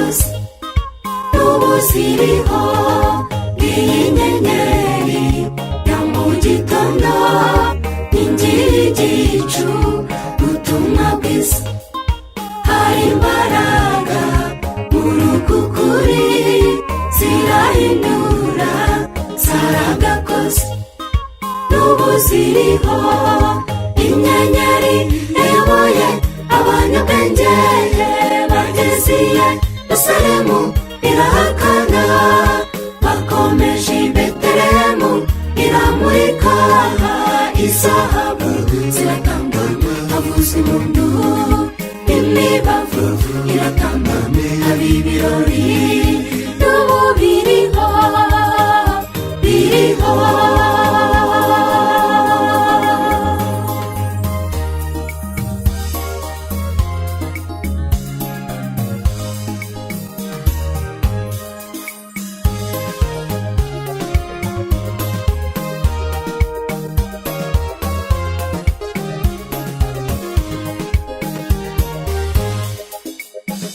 kose n'ubu ziriho. Iyi nyenyeri ya mu gitondo, inkingi y'igicu, ubutumwa bwiza. Hari imbaraga muri uku kuri, zirahindura zaragakoze n'ubu ziriho. Inyenyeri yayoboye abanyabwenge bageze i Yerusalemu, irahakana. Bakomeje i Betelehemu, iramurika. Izahabu ziratamba, havuza impundu, imibavu iratamba, haba ibirori. N'ubu biriho, biriho.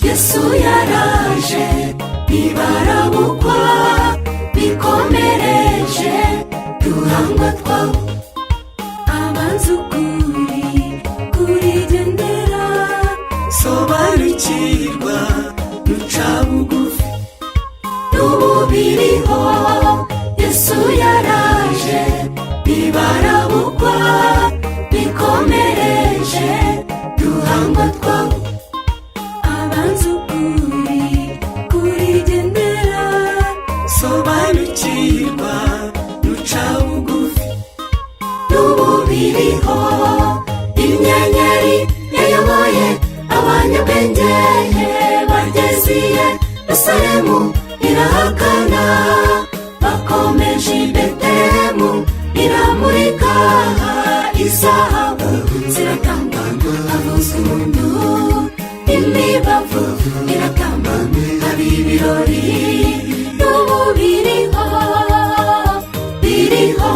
Yesu yaraje, ntibarabukwa, bikomereje duhangwa twawe. Abanza ukuri kurigendera, sobanukirwa duca bugufi. N'ubu biriho, Yesu yaraje, ntibarabukwa, bikomereje duhangwa twawe. Abanza ukuri kurigendera, sobanukirwa duca bugufi. N'ubu biriho, inyenyeri yayoboye abanyabwenge bageze i Yerusalemu, irahakana. Bakomeje i Betelehemu, iramurika. Izahabu ziratamba, havuza impundu, imibavu iratamba, haba ibirori. N'ubu biriho, biriho.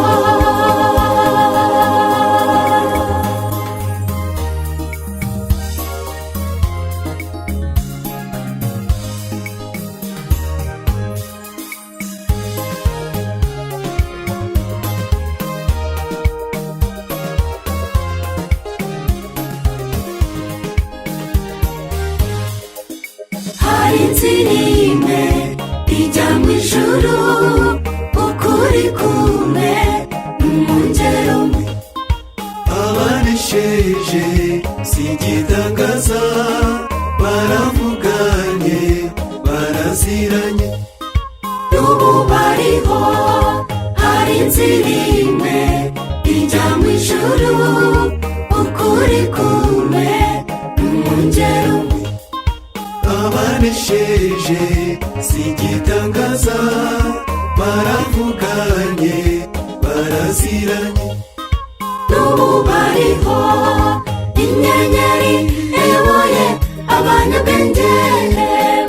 Hari inzira imwe ijya mu ijuru, ukuri kumwe mu ngero mwe. Abanesheje si igitangaza, baravuganye baraziranye. N'ubu bariho, hari inzira imwe ijya mu ijuru, ukuri kumwe mu ngero mwe. Abanesheje si igitangaza, baravuganye baraziranye. N'ubu bariho, inyenyeri yayoboye abanyabwenge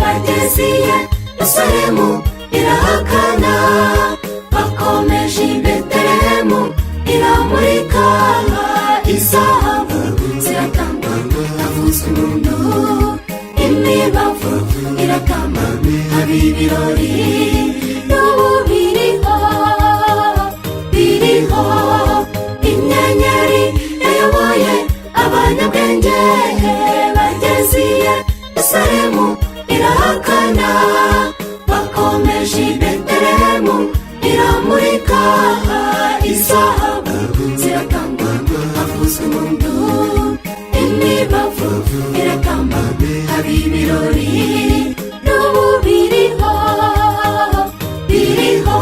bageze i Yerusalemu, irahakana. Bakomeje i Betelehemu, iramurika. Izahabu ziratamba, havuzwa impundu, imibavu iratamba, haba ibirori. N'ubu biriho, biriho. Inyenyeri yayoboye abanyabwenge bageze i Yerusalemu, irahakana. Bakomeje i Betelehemu, iramurika. Izahabu ziratamba, havuzwa impundu, imibavu iratamba, haba ibirori. N'ubu biriho, biriho.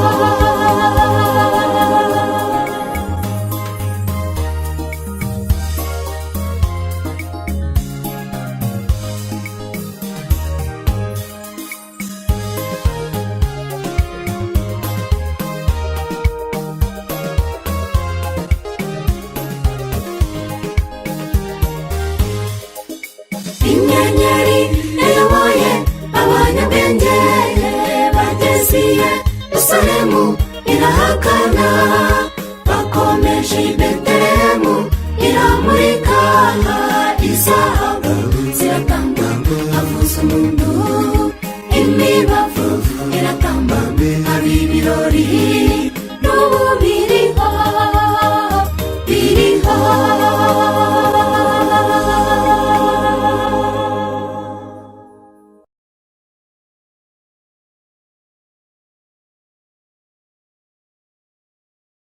Inyenyeri yayoboye abanyabwenge bageze i Yerusalemu, irahakana. Bakomeje i Betelehemu, iramurika. Izahabu